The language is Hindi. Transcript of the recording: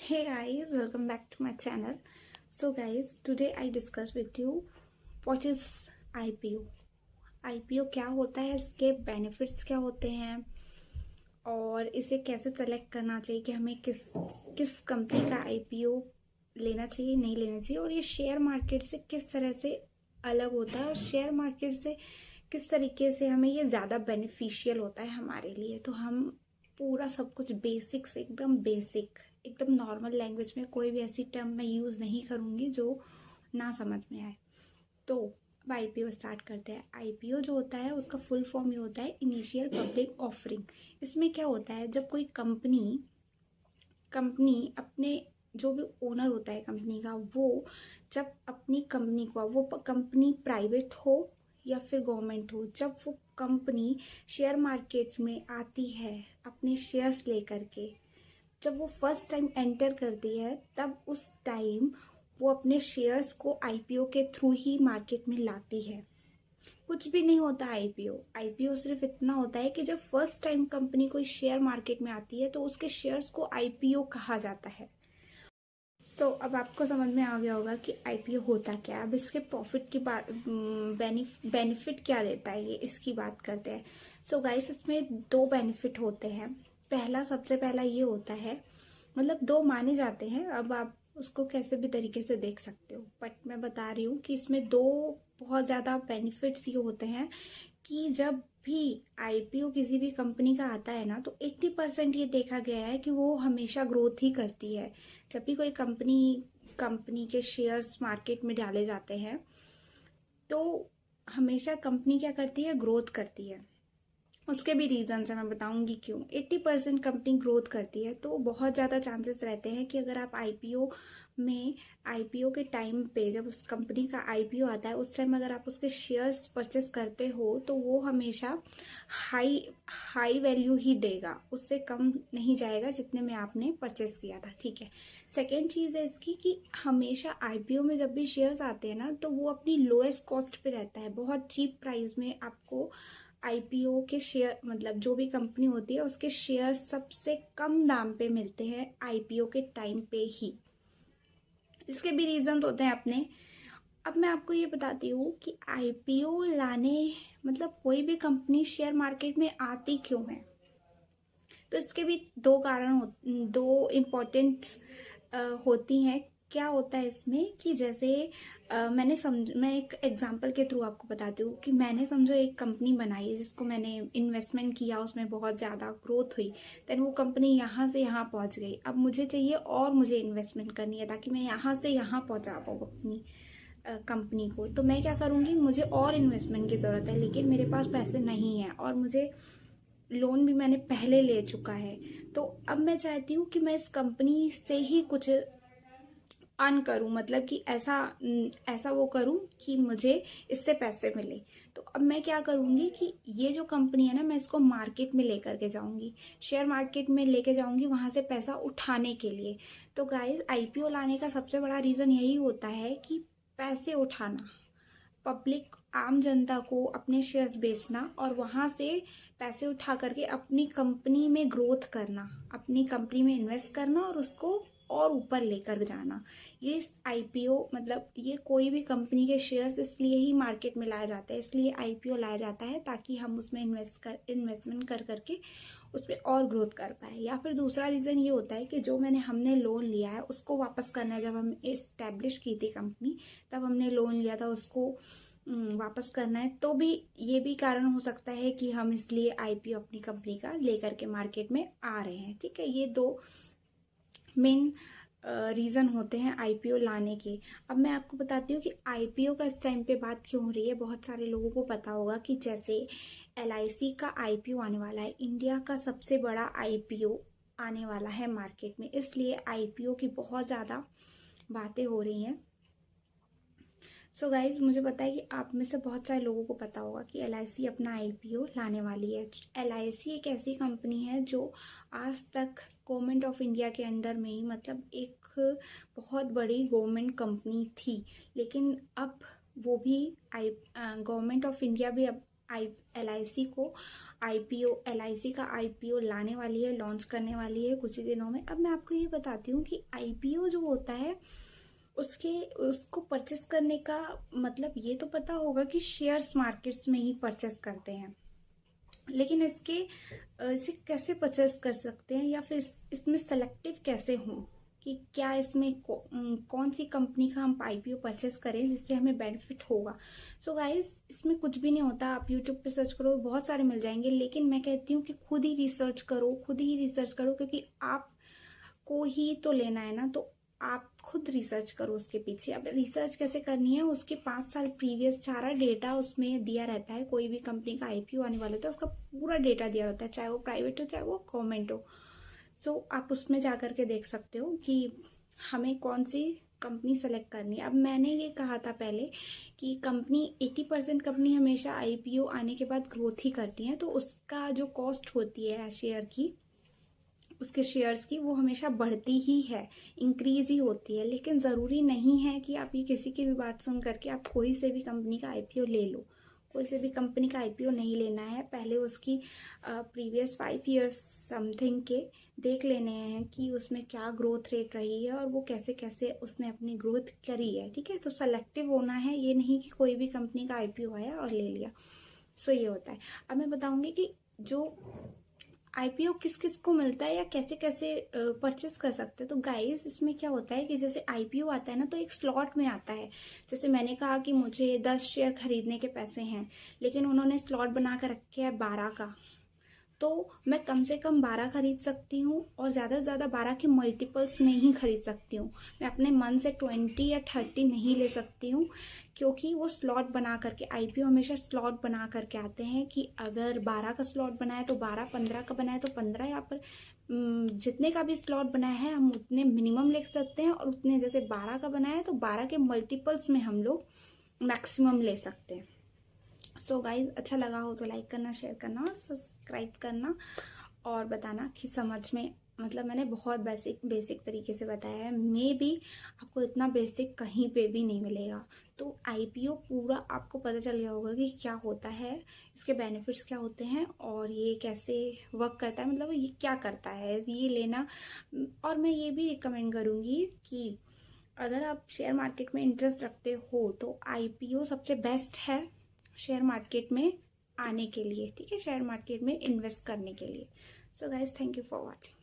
Hey guys, welcome back to my channel. So guys, today I discuss with you what is IPO. IPO क्या होता है, इसके बेनिफिट्स क्या होते हैं और इसे कैसे सेलेक्ट करना चाहिए कि हमें किस कंपनी का IPO लेना चाहिए, नहीं लेना चाहिए, और ये शेयर मार्केट से किस तरह से अलग होता है और शेयर मार्केट से किस तरीके से हमें ये ज़्यादा बेनिफिशियल होता है हमारे लिए। तो हम पूरा सब कुछ बेसिक से एकदम नॉर्मल लैंग्वेज में, कोई भी ऐसी टर्म मैं यूज़ नहीं करूँगी जो ना समझ में आए। तो अब IPO स्टार्ट करते हैं। IPO जो होता है उसका फुल फॉर्म ये होता है इनिशियल पब्लिक ऑफरिंग। इसमें क्या होता है, जब कोई कंपनी अपने जो भी ओनर होता है कंपनी का, वो जब अपनी कंपनी को, वो कंपनी प्राइवेट हो या फिर गवर्नमेंट हो, जब वो कंपनी शेयर मार्केट्स में आती है अपने शेयर्स लेकर के, जब वो फर्स्ट टाइम एंटर करती है, तब उस टाइम वो अपने शेयर्स को IPO के थ्रू ही मार्केट में लाती है। कुछ भी नहीं होता IPO सिर्फ इतना होता है कि जब फर्स्ट टाइम कंपनी कोई शेयर मार्केट में आती है तो उसके शेयर्स को IPO कहा जाता है। अब आपको समझ में आ गया होगा कि IPO होता क्या है। अब इसके प्रॉफिट की बात, बेनिफिट क्या देता है, ये इसकी बात करते हैं। गाइस, इसमें दो बेनिफिट होते हैं। सबसे पहला ये होता है, मतलब दो माने जाते हैं, अब आप उसको कैसे भी तरीके से देख सकते हो, बट मैं बता रही हूँ कि इसमें दो बहुत ज़्यादा बेनिफिट्स ये होते हैं कि जब भी IPO किसी भी कंपनी का आता है ना, तो 80% ये देखा गया है कि वो हमेशा ग्रोथ ही करती है। जब भी कोई कंपनी के शेयर्स मार्केट में डाले जाते हैं तो हमेशा कंपनी क्या करती है, ग्रोथ करती है। उसके भी रीजन है, मैं बताऊंगी क्यों। 80% कंपनी ग्रोथ करती है तो बहुत ज़्यादा चांसेस रहते हैं कि अगर आप IPO के टाइम पे, जब उस कंपनी का IPO आता है, उस टाइम अगर आप उसके शेयर्स परचेस करते हो तो वो हमेशा हाई वैल्यू ही देगा, उससे कम नहीं जाएगा जितने में आपने परचेस किया था। ठीक है। सेकेंड चीज़ है इसकी कि हमेशा IPO में जब भी शेयर्स आते हैं ना, तो वो अपनी लोएस्ट कॉस्ट पे रहता है, बहुत चीप प्राइस में आपको IPO के शेयर, मतलब जो भी कंपनी होती है उसके शेयर सबसे कम दाम पे मिलते हैं IPO के टाइम पे ही। इसके भी रीजन होते हैं अपने। अब मैं आपको ये बताती हूँ कि IPO लाने, मतलब कोई भी कंपनी शेयर मार्केट में आती क्यों है। तो इसके भी दो इम्पोर्टेंट होती हैं। क्या होता है इसमें कि जैसे मैं एक एग्जांपल के थ्रू आपको बताती हूँ कि मैंने समझो एक कंपनी बनाई जिसको मैंने इन्वेस्टमेंट किया, उसमें बहुत ज़्यादा ग्रोथ हुई, देन वो कंपनी यहाँ से यहाँ पहुँच गई। अब मुझे चाहिए और मुझे इन्वेस्टमेंट करनी है ताकि मैं यहाँ से यहाँ पहुँचा पाऊँ अपनी कंपनी को। तो मैं क्या करूँगी, मुझे और इन्वेस्टमेंट की ज़रूरत है, लेकिन मेरे पास पैसे नहीं है और मुझे लोन भी मैंने पहले ले चुका है। तो अब मैं चाहती हूँ कि मैं इस कंपनी से ही कुछ अर्न करूँ, मतलब कि ऐसा वो करूँ कि मुझे इससे पैसे मिले। तो अब मैं क्या करूँगी कि ये जो कंपनी है ना, मैं इसको मार्केट में लेकर के जाऊँगी, शेयर मार्केट में लेके जाऊँगी, वहाँ से पैसा उठाने के लिए। तो गाइस, IPO लाने का सबसे बड़ा रीज़न यही होता है कि पैसे उठाना, पब्लिक आम जनता को अपने शेयर्स बेचना और वहाँ से पैसे उठा करके अपनी कंपनी में ग्रोथ करना, अपनी कंपनी में इन्वेस्ट करना और उसको और ऊपर लेकर जाना। ये IPO, मतलब ये कोई भी कंपनी के शेयर्स इसलिए ही मार्केट में लाए जाते हैं, इसलिए IPO लाया जाता है ताकि हम उसमें इन्वेस्टमेंट कर करके उस पर और ग्रोथ कर पाए। या फिर दूसरा रीज़न ये होता है कि जो हमने लोन लिया है उसको वापस करना है। जब हम इस्टेब्लिश की थी कंपनी, तब हमने लोन लिया था, उसको वापस करना है। तो भी ये भी कारण हो सकता है कि हम इसलिए IPO अपनी कंपनी का लेकर के मार्केट में आ रहे हैं। ठीक है, ये दो मेन रीज़न होते हैं IPO लाने के। अब मैं आपको बताती हूँ कि IPO का इस टाइम पे बात क्यों हो रही है। बहुत सारे लोगों को पता होगा कि जैसे LIC का IPO आने वाला है, इंडिया का सबसे बड़ा IPO आने वाला है मार्केट में, इसलिए IPO की बहुत ज़्यादा बातें हो रही हैं। गाइज, मुझे पता है कि आप में से बहुत सारे लोगों को पता होगा कि LIC अपना IPO लाने वाली है। LIC एक ऐसी कंपनी है जो आज तक गवर्नमेंट ऑफ इंडिया के अंडर में ही, मतलब एक बहुत बड़ी गवर्नमेंट कंपनी थी, लेकिन अब वो भी गवर्नमेंट ऑफ इंडिया भी अब LIC को LIC का IPO लाने वाली है, लॉन्च करने वाली है कुछ ही दिनों में। अब मैं आपको ये बताती हूँ कि IPO जो होता है उसको परचेस करने का मतलब ये तो पता होगा कि शेयर्स मार्केट्स में ही परचेस करते हैं, लेकिन इसे कैसे परचेस कर सकते हैं या फिर इसमें सेलेक्टिव कैसे हों कि क्या इसमें कौन सी कंपनी का हम IPO परचेस करें जिससे हमें बेनिफिट होगा। सो गाइज, इसमें कुछ भी नहीं होता। आप यूट्यूब पे सर्च करो, बहुत सारे मिल जाएंगे, लेकिन मैं कहती हूँ कि खुद ही रिसर्च करो, क्योंकि आपको ही तो लेना है ना, तो आप खुद रिसर्च करो उसके पीछे। अब रिसर्च कैसे करनी है, उसके 5 साल प्रीवियस सारा डेटा उसमें दिया रहता है। कोई भी कंपनी का IPO आने वाला होता है, उसका पूरा डेटा दिया रहता है, चाहे वो प्राइवेट हो चाहे वो गवर्नमेंट हो। सो आप उसमें जा करके देख सकते हो कि हमें कौन सी कंपनी सेलेक्ट करनी है। अब मैंने ये कहा था पहले कि 80% कंपनी हमेशा IPO आने के बाद ग्रोथ ही करती हैं, तो उसका जो कॉस्ट होती है उसके शेयर्स की, वो हमेशा बढ़ती ही है, इंक्रीज ही होती है। लेकिन ज़रूरी नहीं है कि आप ये किसी की भी बात सुन करके आप कोई से भी कंपनी का IPO ले लो। कोई से भी कंपनी का IPO नहीं लेना है। पहले उसकी प्रीवियस 5 ईयर्स समथिंग के देख लेने हैं कि उसमें क्या ग्रोथ रेट रही है और वो कैसे कैसे उसने अपनी ग्रोथ करी है। ठीक है, तो सेलेक्टिव होना है, ये नहीं कि कोई भी कंपनी का IPO आया और ले लिया। सो ये होता है। अब मैं बताऊंगी कि जो IPO किस किस को मिलता है या कैसे कैसे परचेस कर सकते हैं। तो गाइस, इसमें क्या होता है कि जैसे IPO आता है ना, तो एक स्लॉट में आता है। जैसे मैंने कहा कि मुझे 10 शेयर खरीदने के पैसे हैं, लेकिन उन्होंने स्लॉट बना कर रखे है 12 का, तो मैं कम से कम 12 खरीद सकती हूँ और ज़्यादा से ज़्यादा 12 के मल्टीपल्स नहीं खरीद सकती हूँ। मैं अपने मन से 20 या 30 नहीं ले सकती हूँ, क्योंकि वो स्लॉट बना करके IPO हमेशा स्लॉट बना करके आते हैं कि अगर 12 का स्लॉट बनाए तो 12, 15 का बनाए तो 15, या पर जितने का भी स्लॉट बनाया है हम उतने मिनिमम ले सकते हैं, और उतने जैसे 12 का बनाया है तो 12 के मल्टीपल्स में हम लोग मैक्सिमम ले सकते हैं। सो गाइज, अच्छा लगा हो तो लाइक करना, शेयर करना और सब्सक्राइब करना, और बताना कि समझ में, मतलब मैंने बहुत बेसिक तरीके से बताया है। मे भी आपको इतना बेसिक कहीं पे भी नहीं मिलेगा। तो IPO पूरा आपको पता चल गया होगा कि क्या होता है, इसके बेनिफिट्स क्या होते हैं और ये कैसे वर्क करता है, मतलब ये क्या करता है, ये लेना। और मैं ये भी रिकमेंड करूँगी कि अगर आप शेयर मार्केट में इंटरेस्ट रखते हो तो IPO सबसे बेस्ट है शेयर मार्केट में आने के लिए। ठीक है, शेयर मार्केट में इन्वेस्ट करने के लिए। So guys, thank you for watching.